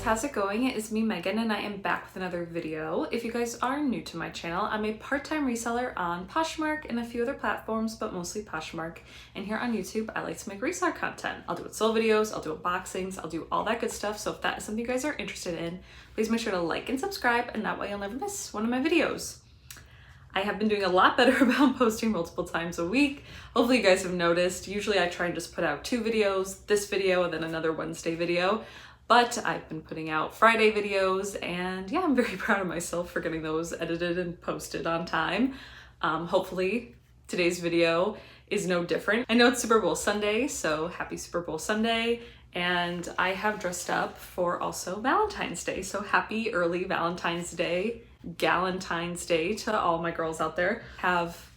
how's it going? It is me, Megan, and I am back with another video. If you guys are new to my channel, I'm a part-time reseller on Poshmark and a few other platforms, but mostly Poshmark. And here on YouTube, I like to make reseller content. I'll do soul videos, I'll do unboxings, I'll do all that good stuff. So if that is something you guys are interested in, please make sure to like and subscribe, and that way you'll never miss one of my videos. I have been doing a lot better about posting multiple times a week. Hopefully you guys have noticed. Usually I try and just put out 2 videos, this video and then another Wednesday video. But I've been putting out Friday videos, and yeah, I'm very proud of myself for getting those edited and posted on time. Hopefully today's video is no different. I know it's Super Bowl Sunday, so happy Super Bowl Sunday. And I have dressed up for also Valentine's Day. So happy early Valentine's Day, Galentine's Day to all my girls out there. Have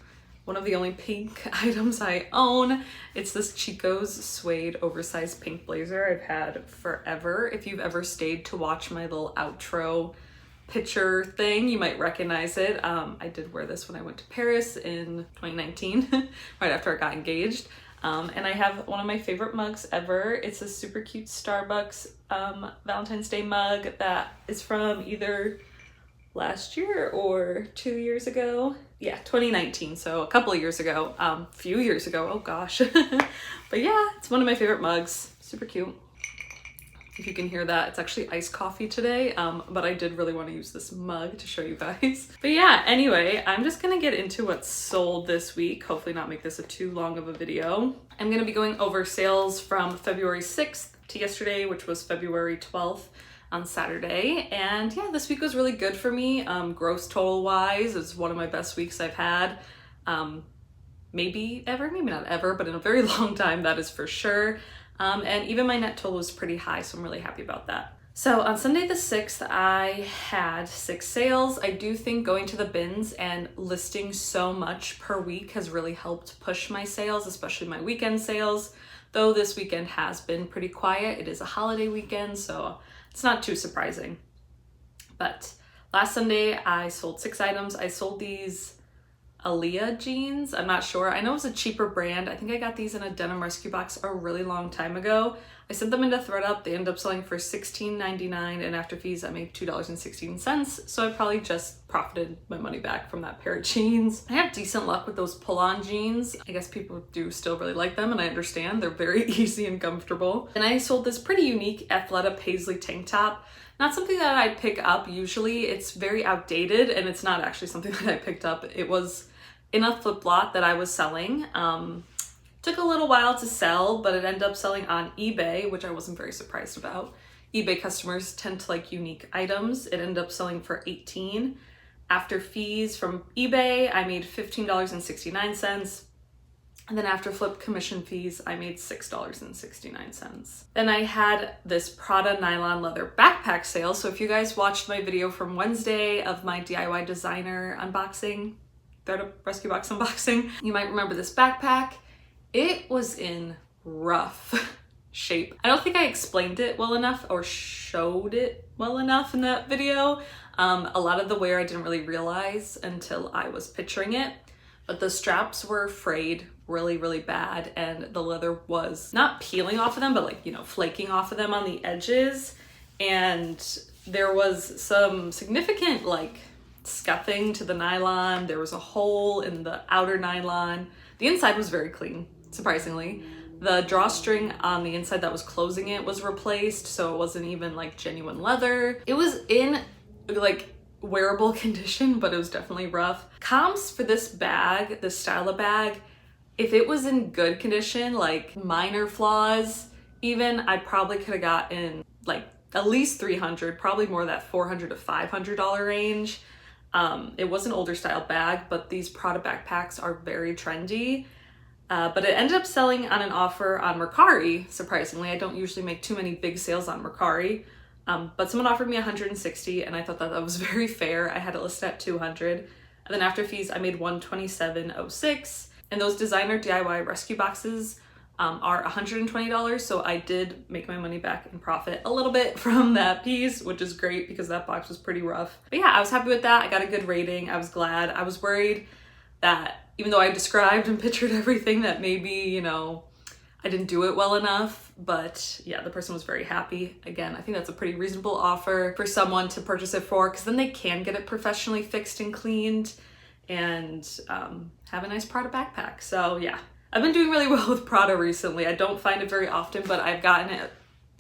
one of the only pink items I own. It's this Chico's suede oversized pink blazer I've had forever. If you've ever stayed to watch my little outro picture thing, you might recognize it. I did wear this when I went to Paris in 2019, right after I got engaged. And I have one of my favorite mugs ever. It's a super cute Starbucks Valentine's Day mug that is from either last year or 2 years ago. Yeah, 2019, so a couple of years ago, few years ago, oh gosh. But yeah, it's one of my favorite mugs, super cute. If you can hear that, it's actually iced coffee today, but I did really want to use this mug to show you guys. But yeah, anyway, I'm just gonna get into what's sold this week, hopefully not make this a too long of a video. I'm gonna be going over sales from February 6th to yesterday, which was February 12th. On Saturday, and yeah, this week was really good for me. Gross total wise, it's one of my best weeks I've had, maybe ever, maybe not ever, but in a very long time, that is for sure. And even my net total was pretty high, so I'm really happy about that. So on Sunday the 6th, I had 6 sales. I do think going to the bins and listing so much per week has really helped push my sales, especially my weekend sales. Though this weekend has been pretty quiet, it is a holiday weekend, so it's not too surprising. But last Sunday I sold 6 items. I sold these Aaliyah jeans. I'm not sure. I know it's a cheaper brand. I think I got these in a denim rescue box a really long time ago. I sent them into ThredUP. They ended up selling for $16.99, and after fees I made $2.16. So I probably just profited my money back from that pair of jeans. I have decent luck with those pull-on jeans. I guess people do still really like them, and I understand. They're very easy and comfortable. And I sold this pretty unique Athleta paisley tank top. Not something that I pick up usually. It's very outdated, and it's not actually something that I picked up. It was in a flip lot that I was selling. Took a little while to sell, but it ended up selling on eBay, which I wasn't very surprised about. eBay customers tend to like unique items. It ended up selling for $18. After fees from eBay, I made $15.69. And then after flip commission fees, I made $6.69. Then I had this Prada nylon leather backpack sale. So if you guys watched my video from Wednesday of my DIY designer unboxing, ThredUP rescue box unboxing, you might remember this backpack. It was in rough shape. I don't think I explained it well enough or showed it well enough in that video. A lot of the wear I didn't really realize until I was picturing it, but the straps were frayed really, really bad, and the leather was not peeling off of them, but like, you know, flaking off of them on the edges. And there was some significant like scuffing to the nylon. There was a hole in the outer nylon. The inside was very clean, surprisingly. The drawstring on the inside that was closing it was replaced, so it wasn't even like genuine leather. It was in like wearable condition, but it was definitely rough. Comps for this bag, this style of bag, if it was in good condition, like minor flaws even, I probably could have gotten like at least $300, probably more that $400 to $500 range. It was an older style bag, but these Prada backpacks are very trendy. But it ended up selling on an offer on Mercari, surprisingly. I don't usually make too many big sales on Mercari, but someone offered me $160, and I thought that was very fair. I had it listed at $200, and then after fees, I made $127.06. And those designer DIY rescue boxes are $120, so I did make my money back and profit a little bit from that piece, which is great because that box was pretty rough. But yeah, I was happy with that. I got a good rating. I was glad. I was worried that even though I described and pictured everything, that maybe, you know, I I didn't do it well enough, but yeah, the person was very happy. Again, I think that's a pretty reasonable offer for someone to purchase it for, because then they can get it professionally fixed and cleaned and have a nice Prada backpack. So yeah, I've been doing really well with Prada recently. I don't find it very often, but I've gotten it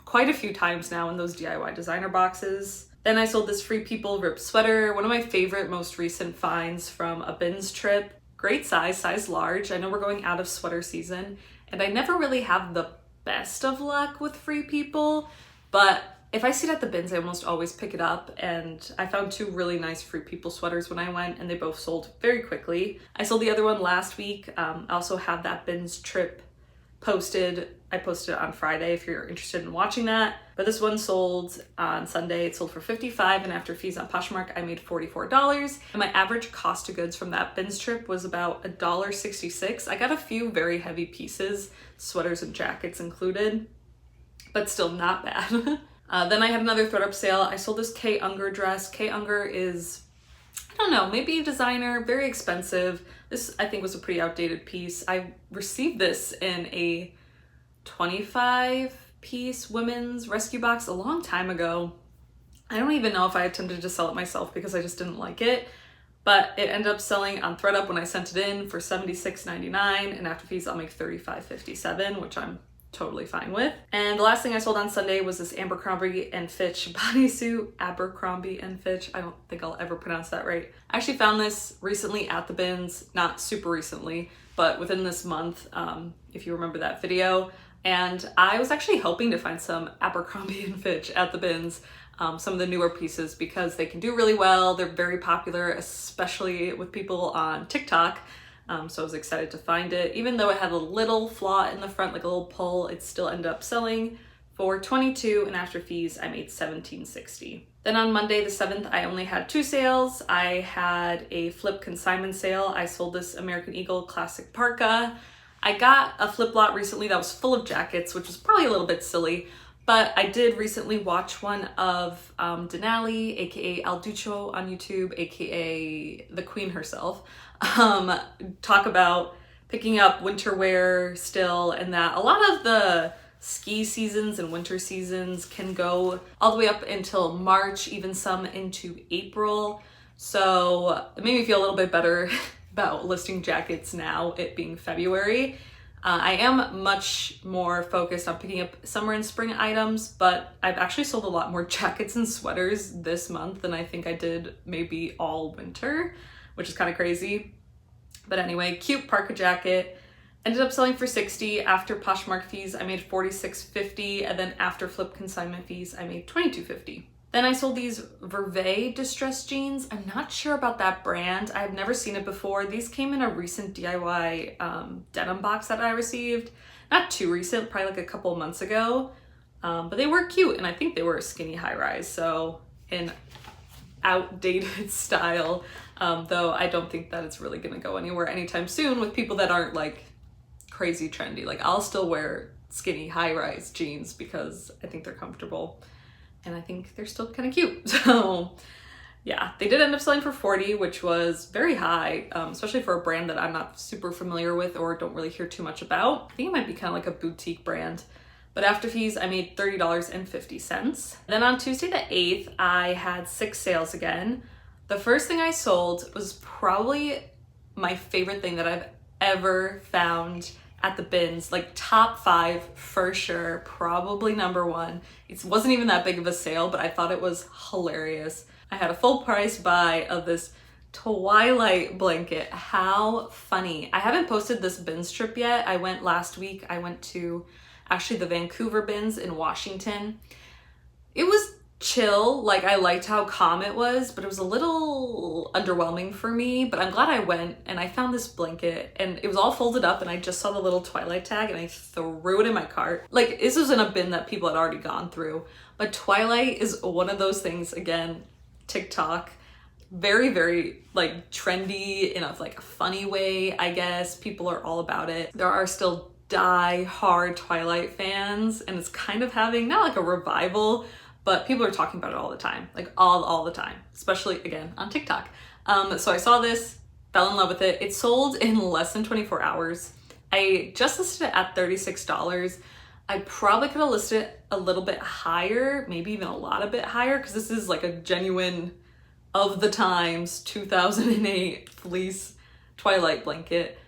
quite a few times now in those DIY designer boxes. Then I sold this Free People ripped sweater, one of my favorite most recent finds from a bins trip. Great size large. I know we're going out of sweater season, and I never really have the best of luck with Free People, but if I see it at the bins, I almost always pick it up, and I found 2 really nice Free People sweaters when I went, and they both sold very quickly. I sold the other one last week. I also have that bins trip posted. I posted it on Friday if you're interested in watching that. But this one sold on Sunday. It sold for $55, and after fees on Poshmark, I made $44. And my average cost of goods from that bins trip was about $1.66. I got a few very heavy pieces, sweaters and jackets included, but still not bad. Then I had another ThredUP sale. I sold this K. Unger dress. K. Unger is, I don't know, maybe a designer, very expensive. This I think was a pretty outdated piece. I received this in a 25-piece women's rescue box a long time ago. I don't even know if I attempted to sell it myself because I just didn't like it, but it ended up selling on ThredUP when I sent it in for $76.99, and after fees I'll make $35.57, which I'm totally fine with. And the last thing I sold on Sunday was this Abercrombie and Fitch bodysuit. Abercrombie and Fitch. I don't think I'll ever pronounce that right. I actually found this recently at the bins, not super recently, but within this month, if you remember that video. And I was actually hoping to find some Abercrombie and Fitch at the bins, some of the newer pieces, because they can do really well. They're very popular, especially with people on TikTok. So I was excited to find it. Even though it had a little flaw in the front, like a little pull, it still ended up selling for $22, and after fees, I made $17.60. Then on Monday the 7th, I only had 2 sales. I had a flip consignment sale. I sold this American Eagle classic parka. I got a flip lot recently that was full of jackets, which was probably a little bit silly, but I did recently watch one of Denali, aka Al Ducho on YouTube, aka the queen herself, talk about picking up winter wear still, and that a lot of the ski seasons and winter seasons can go all the way up until March, even some into April. So it made me feel a little bit better about listing jackets now, it being February. I am much more focused on picking up summer and spring items, but I've actually sold a lot more jackets and sweaters this month than I think I did maybe all winter, which is kind of crazy. But anyway, cute parka jacket. Ended up selling for $60. After Poshmark fees, I made $46.50, and then after flip consignment fees, I made $22.50. Then I sold these VERVET distressed jeans. I'm not sure about that brand. I've never seen it before. These came in a recent DIY denim box that I received. Not too recent, probably like a couple of months ago. But they were cute, and I think they were a skinny high-rise, so in outdated style. Though I don't think that it's really gonna go anywhere anytime soon with people that aren't like crazy trendy. Like I'll still wear skinny high-rise jeans because I think they're comfortable. And I think they're still kind of cute. So yeah, they did end up selling for $40, which was very high, especially for a brand that I'm not super familiar with or don't really hear too much about. I think it might be kind of like a boutique brand. But after fees, I made $30.50. Then on Tuesday the 8th, I had 6 sales again. The first thing I sold was probably my favorite thing that I've ever found at the bins, like top 5 for sure, probably number 1. It wasn't even that big of a sale, but I thought it was hilarious. I had a full price buy of this Twilight blanket. How funny. I haven't posted this bins trip yet. I went last week. I went to actually the Vancouver bins in Washington. It was chill. Like I liked how calm it was, but it was a little underwhelming for me. But I'm glad I went, and I found this blanket, and it was all folded up, and I just saw the little Twilight tag and I threw it in my cart. Like this was in a bin that people had already gone through. But Twilight is one of those things, again, TikTok, very, very like trendy in a like a funny way, I guess. People are all about it. There are still die-hard Twilight fans, and it's kind of having not like a revival, but people are talking about it all the time, like all the time, especially again on TikTok. So I saw this, fell in love with it. It sold in less than 24 hours. I just listed it at $36. I probably could have listed it a little bit higher, maybe even a lot a bit higher, because this is like a genuine of the times 2008 fleece Twilight blanket.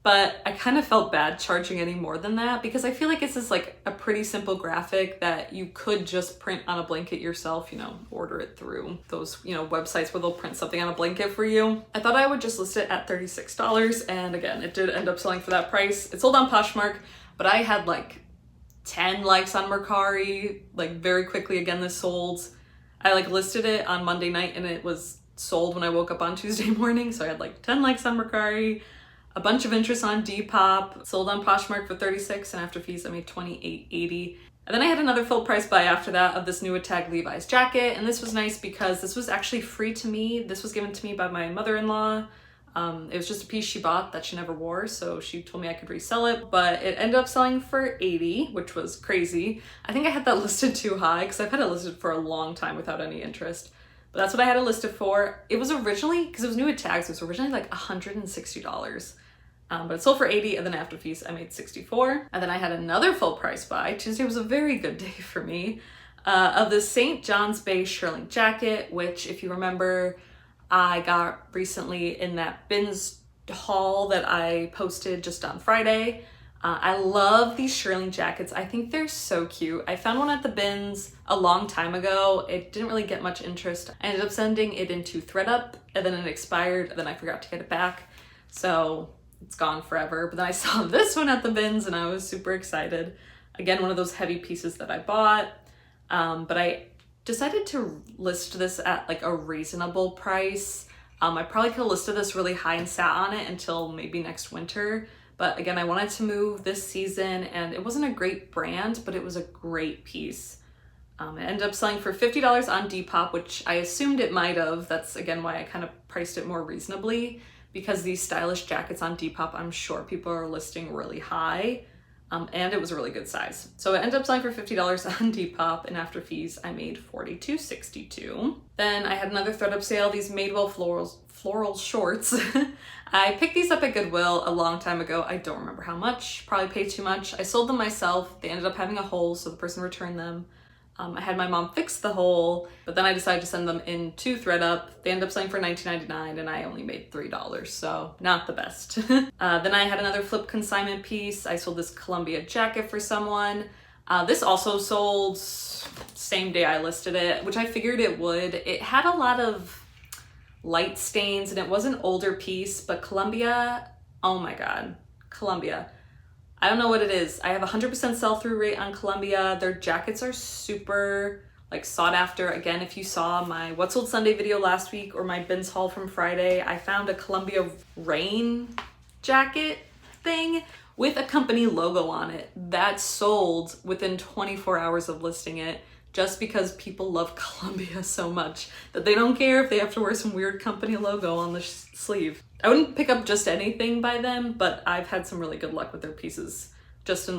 But I kind of felt bad charging any more than that because I feel like this is like a pretty simple graphic that you could just print on a blanket yourself, you know, order it through those, you know, websites where they'll print something on a blanket for you. I thought I would just list it at $36, and again, it did end up selling for that price. It sold on Poshmark, but I had like 10 likes on Mercari, like very quickly. Again, this sold. I like listed it on Monday night and it was sold when I woke up on Tuesday morning, so I had like 10 likes on Mercari. A bunch of interest on Depop, sold on Poshmark for $36, and after fees I made $28.80. And then I had another full price buy after that of this new tag Levi's jacket, and this was nice because this was actually free to me. This was given to me by my mother-in-law. It was just a piece she bought that she never wore, so she told me I could resell it, but it ended up selling for $80, which was crazy. I think I had that listed too high because I've had it listed for a long time without any interest. But that's what I had it listed for. It was originally, because it was new at tags, it was originally like $160. But it sold for $80, and then after fees I made $64. And then I had another full price buy. Tuesday was a very good day for me, of the St. John's Bay shearling jacket, which if you remember, I got recently in that bins haul that I posted just on Friday. I love these shearling jackets. I think they're so cute. I found one at the bins a long time ago. It didn't really get much interest. I ended up sending it into ThredUP, and then it expired, and then I forgot to get it back. So it's gone forever. But then I saw this one at the bins and I was super excited. Again, one of those heavy pieces that I bought. But I decided to list this at like a reasonable price. I probably could have listed this really high and sat on it until maybe next winter. But again, I wanted to move this season, and it wasn't a great brand, but it was a great piece. It ended up selling for $50 on Depop, which I assumed it might have. That's again why I kind of priced it more reasonably, because these stylish jackets on Depop, I'm sure people are listing really high, and it was a really good size. So it ended up selling for $50 on Depop, and after fees, I made $42.62. Then I had another ThredUP sale, these Madewell floral shorts. I picked these up at Goodwill a long time ago. I don't remember how much, probably paid too much. I sold them myself. They ended up having a hole, so the person returned them. I had my mom fix the hole, but then I decided to send them into ThredUP. They ended up selling for $19.99, and I only made $3, so not the best. Then I had another flip consignment piece. I sold this Columbia jacket for someone. This also sold same day I listed it, which I figured it would. It had a lot of light stains, and it was an older piece, but Columbia, oh my God, Columbia. I don't know what it is. I have 100% sell-through rate on Columbia. Their jackets are super like sought after. Again, if you saw my What Sold Sunday video last week or my bins haul from Friday, I found a Columbia rain jacket thing with a company logo on it that sold within 24 hours of listing it, just because people love Columbia so much that they don't care if they have to wear some weird company logo on the sleeve. I wouldn't pick up just anything by them, but I've had some really good luck with their pieces just in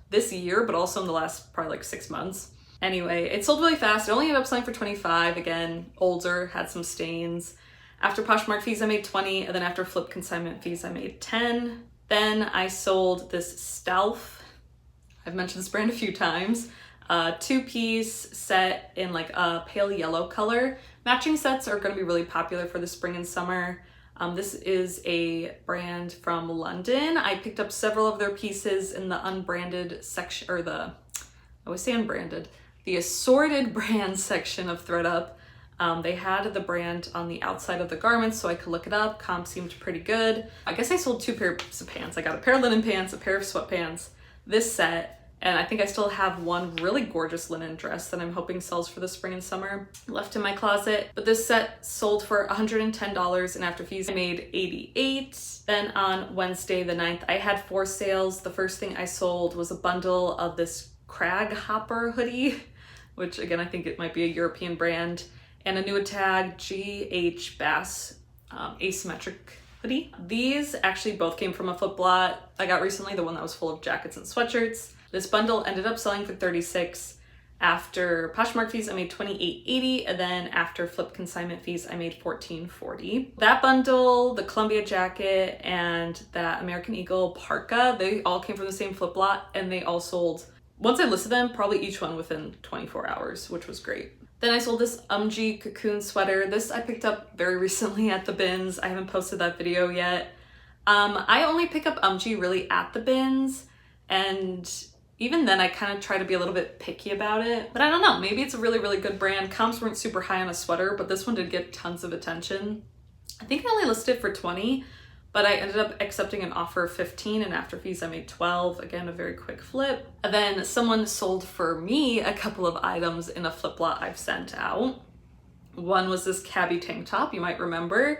this year, but also in the last probably like 6 months. Anyway, it sold really fast. It only ended up selling for $25. Again, older, had some stains. After Poshmark fees, I made $20, and then after flip consignment fees, I made $10. Then I sold this STALF. I've mentioned this brand a few times. 2-piece set in like a pale yellow color. Matching sets are going to be really popular for the spring and summer. This is a brand from London. I picked up several of their pieces in the unbranded section, or I always say unbranded, the assorted brand section of ThredUP. They had the brand on the outside of the garments so I could look it up. Comp seemed pretty good. I guess I sold 2 pairs of pants. I got a pair of linen pants, a pair of sweatpants, this set, and I think I still have one really gorgeous linen dress that I'm hoping sells for the spring and summer left in my closet. But this set sold for $110, and after fees I made $88. Then on Wednesday the 9th, I had 4 sales. The first thing I sold was a bundle of this Crag Hopper hoodie, which again, I think it might be a European brand, and a new tag GH Bass Asymmetric hoodie. These actually both came from a flip lot I got recently, the one that was full of jackets and sweatshirts. This bundle ended up selling for $36. After Poshmark fees, I made $28.80, and then after flip consignment fees, I made $14.40. That bundle, the Columbia jacket, and that American Eagle parka, they all came from the same flip lot, and they all sold, once I listed them, probably each one within 24 hours, which was great. Then I sold this UMGEE Cocoon sweater. This I picked up very recently at the bins. I haven't posted that video yet. I only pick up UMGEE really at the bins, and even then I kind of try to be a little bit picky about it. But I don't know, maybe it's a really, really good brand. Comps weren't super high on a sweater, but this one did get tons of attention. I think I only listed it for 20, but I ended up accepting an offer of 15, and after fees I made 12. Again, a very quick flip. And then someone sold for me a couple of items in a flip lot I've sent out. One was this cabbie tank top, you might remember.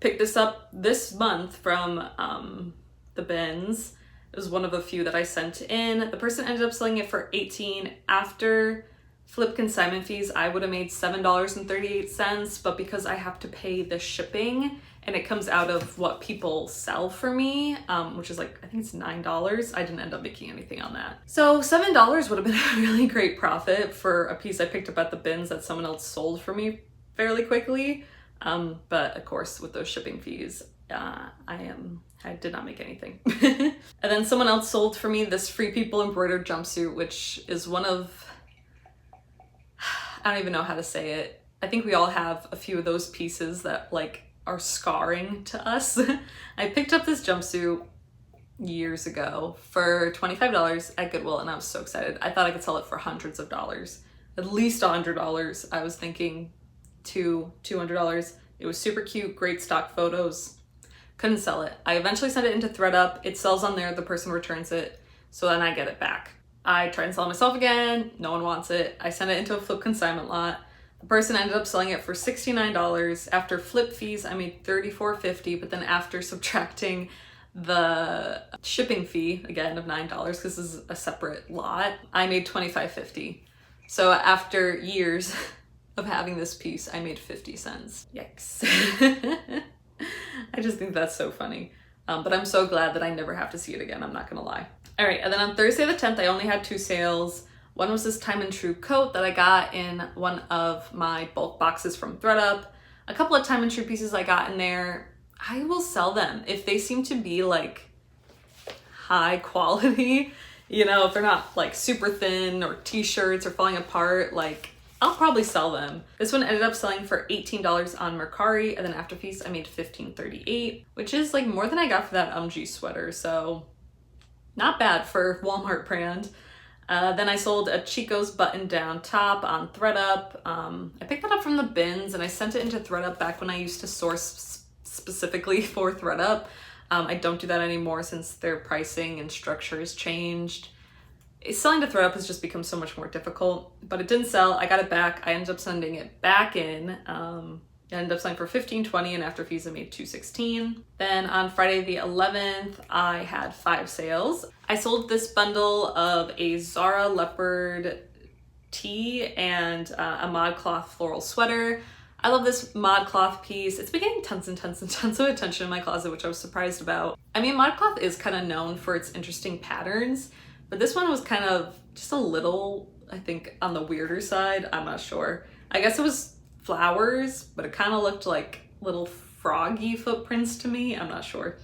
Picked this up this month from the bins. It was one of a few that I sent in. The person ended up selling it for $18. After flip consignment fees, I would have made $7.38, but because I have to pay the shipping and it comes out of what people sell for me, which is like, I think it's $9, I didn't end up making anything on that. So $7 would have been a really great profit for a piece I picked up at the bins that someone else sold for me fairly quickly. But of course, with those shipping fees, I did not make anything. And then someone else sold for me this Free People embroidered jumpsuit, which is one of, I don't even know how to say it. I think we all have a few of those pieces that like are scarring to us. I picked up this jumpsuit years ago for $25 at Goodwill, and I was so excited. I thought I could sell it for hundreds of dollars, at least $100. I was thinking $200. It was super cute, great stock photos. Couldn't sell it. I eventually sent it into ThredUP. It sells on there, the person returns it, so then I get it back. I try and sell it myself again, no one wants it. I sent it into a flip consignment lot. The person ended up selling it for $69. After flip fees, I made $34.50, but then after subtracting the shipping fee, again, of $9, because this is a separate lot, I made $25.50. So after years of having this piece, I made 50 cents. Yikes. I just think that's so funny. But I'm so glad that I never have to see it again, I'm not gonna lie. All right, and then on Thursday the 10th, I only had 2 sales. One was this Time and True coat that I got in one of my bulk boxes from ThredUP. A couple of Time and True pieces I got in there. I will sell them if they seem to be like high quality, you know, if they're not like super thin or t-shirts or falling apart, like I'll probably sell them. This one ended up selling for $18 on Mercari, and then after fees I made $15.38, which is like more than I got for that UMGEE sweater, so not bad for Walmart brand. Then I sold a Chico's button-down top on ThredUP. I picked that up from the bins and I sent it into ThredUP back when I used to source specifically for ThredUP. I don't do that anymore since their pricing and structure has changed. Selling to ThredUP has just become so much more difficult, but it didn't sell. I got it back. I ended up sending it back in. I ended up selling for $15.20, and after fees I made $2.16. Then on Friday the 11th, I had 5 sales. I sold this bundle of a Zara leopard tee and a ModCloth floral sweater. I love this ModCloth piece. It's been getting tons and tons and tons of attention in my closet, which I was surprised about. I mean, ModCloth is kind of known for its interesting patterns, but this one was kind of just a little, I think, on the weirder side. I'm not sure. I guess it was flowers, but it kind of looked like little froggy footprints to me. I'm not sure.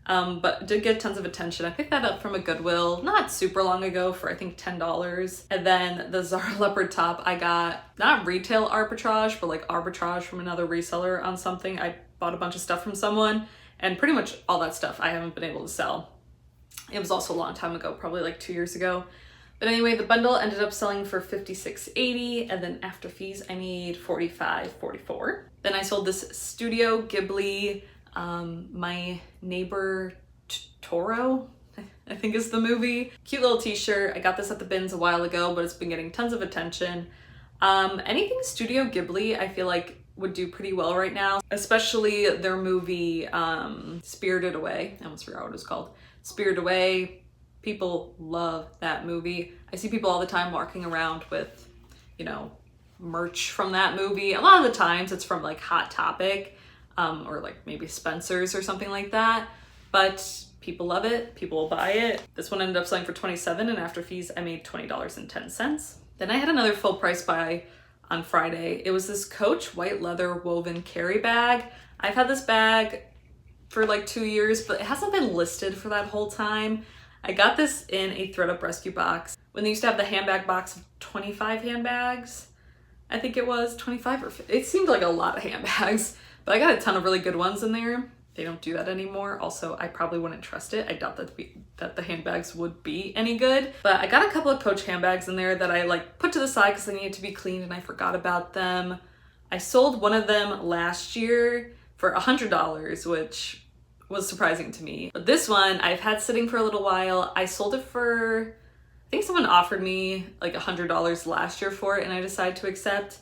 But did get tons of attention. I picked that up from a Goodwill not super long ago for I think $10. And then the Zara leopard top, I got not retail arbitrage, but like arbitrage from another reseller on something. I bought a bunch of stuff from someone, and pretty much all that stuff I haven't been able to sell. It was also a long time ago, probably like 2 years ago. But anyway, the bundle ended up selling for $56.80, and then after fees I made $45.44. Then I sold this Studio Ghibli, My Neighbor Totoro, I think is the movie. Cute little t-shirt. I got this at the bins a while ago, but it's been getting tons of attention. Anything Studio Ghibli I feel like would do pretty well right now, especially their movie Spirited Away. I almost forgot what it was called. Spirited Away. People love that movie. I see people all the time walking around with, you know, merch from that movie. A lot of the times it's from like Hot Topic, or like maybe Spencer's or something like that. But people love it, people will buy it. This one ended up selling for $27, and after fees I made $20.10. Then I had another full price buy on Friday. It was this Coach white leather woven carry bag. I've had this bag for like 2 years, but it hasn't been listed for that whole time. I got this in a ThredUP rescue box when they used to have the handbag box of 25 handbags. I think it was 25 or 50. It seemed like a lot of handbags, but I got a ton of really good ones in there. They don't do that anymore. Also, I probably wouldn't trust it. I doubt that the handbags would be any good. But I got a couple of Coach handbags in there that I like put to the side because they needed to be cleaned and I forgot about them. I sold one of them last year for $100, which was surprising to me. But this one I've had sitting for a little while. I sold it for, I think someone offered me like $100 last year for it and I decided to accept.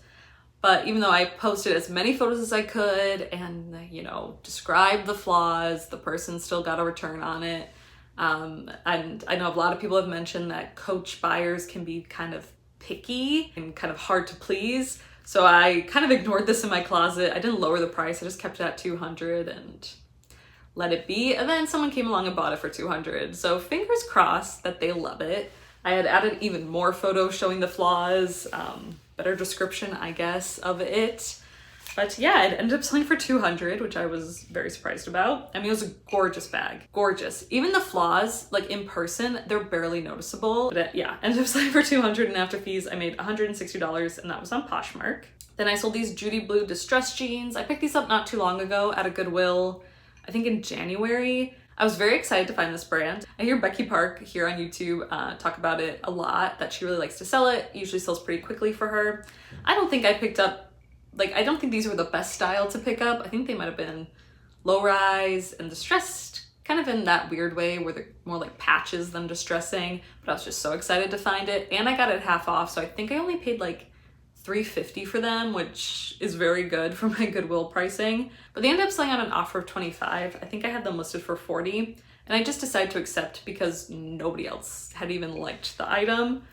But even though I posted as many photos as I could and, you know, described the flaws, the person still got a return on it. And I know a lot of people have mentioned that Coach buyers can be kind of picky and kind of hard to please. So I kind of ignored this in my closet. I didn't lower the price. I just kept it at $200 and let it be. And then someone came along and bought it for $200. So fingers crossed that they love it. I had added even more photos showing the flaws, better description, I guess, of it. But yeah, it ended up selling for $200, which I was very surprised about. I mean, it was a gorgeous bag. Gorgeous. Even the flaws, like in person, they're barely noticeable. But yeah, ended up selling for $200 and after fees, I made $160 and that was on Poshmark. Then I sold these Judy Blue distressed jeans. I picked these up not too long ago at a Goodwill, I think in January. I was very excited to find this brand. I hear Becky Park here on YouTube talk about it a lot, that she really likes to sell it. Usually sells pretty quickly for her. I don't think I picked up, like, I don't think these were the best style to pick up. I think they might have been low rise and distressed, kind of in that weird way where they're more like patches than distressing, but I was just so excited to find it. And I got it half off, so I think I only paid like $3.50 for them, which is very good for my Goodwill pricing. But they ended up selling on an offer of $25. I think I had them listed for $40, and I just decided to accept because nobody else had even liked the item.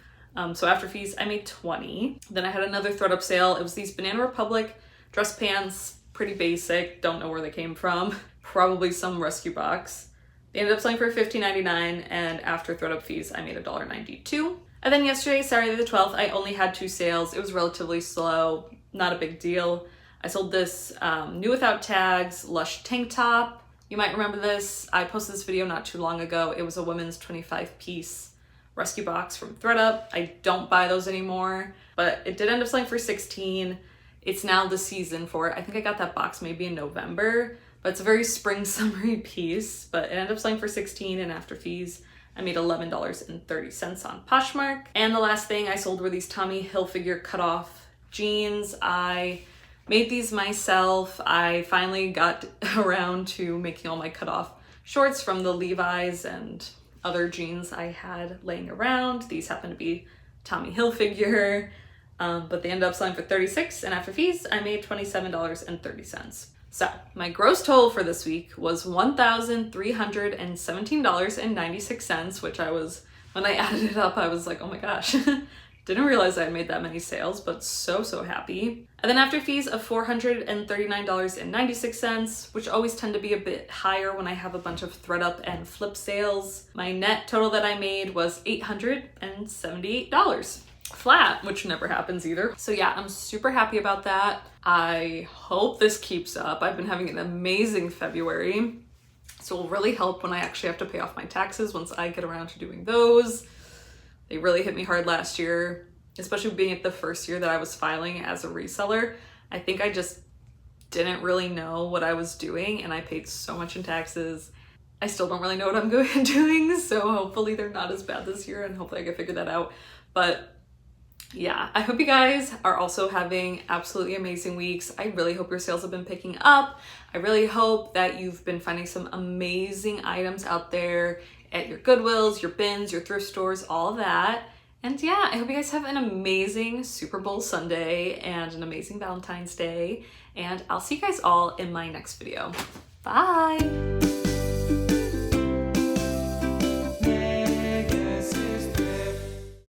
So after fees, I made $20. Then I had another ThredUP sale. It was these Banana Republic dress pants, pretty basic, don't know where they came from. Probably some rescue box. They ended up selling for $15.99, and after ThredUP fees, I made $1.92. And then yesterday, Saturday the 12th, I only had 2 sales. It was relatively slow, not a big deal. I sold this new without tags Lush tank top. You might remember this. I posted this video not too long ago. It was a women's 25-piece rescue box from ThredUP. I don't buy those anymore, but it did end up selling for $16. It's now the season for it. I think I got that box maybe in November, but it's a very spring summery piece, but it ended up selling for $16, and after fees, I made $11.30 on Poshmark. And the last thing I sold were these Tommy Hilfiger cutoff jeans. I made these myself. I finally got around to making all my cutoff shorts from the Levi's and other jeans I had laying around. These happen to be Tommy Hilfiger, but they ended up selling for $36, and after fees, I made $27.30. So my gross total for this week was $1,317.96, which when I added it up, I was like, oh my gosh, didn't realize I had made that many sales, but so happy. And then after fees of $439.96, which always tend to be a bit higher when I have a bunch of ThredUP and flip sales. My net total that I made was $878. Flat, which never happens either. So yeah, I'm super happy about that. I hope this keeps up. I've been having an amazing February, so it will really help when I actually have to pay off my taxes once I get around to doing those. They really hit me hard last year, especially being at the first year that I was filing as a reseller. I think I just didn't really know what I was doing, and I paid so much in taxes. I still don't really know what I'm doing, so hopefully they're not as bad this year, and hopefully I can figure that out. But yeah, I hope you guys are also having absolutely amazing weeks. I really hope your sales have been picking up. I really hope that you've been finding some amazing items out there at your Goodwills, your bins, your thrift stores, all of that. And yeah, I hope you guys have an amazing Super Bowl Sunday and an amazing Valentine's Day. And I'll see you guys all in my next video. Bye!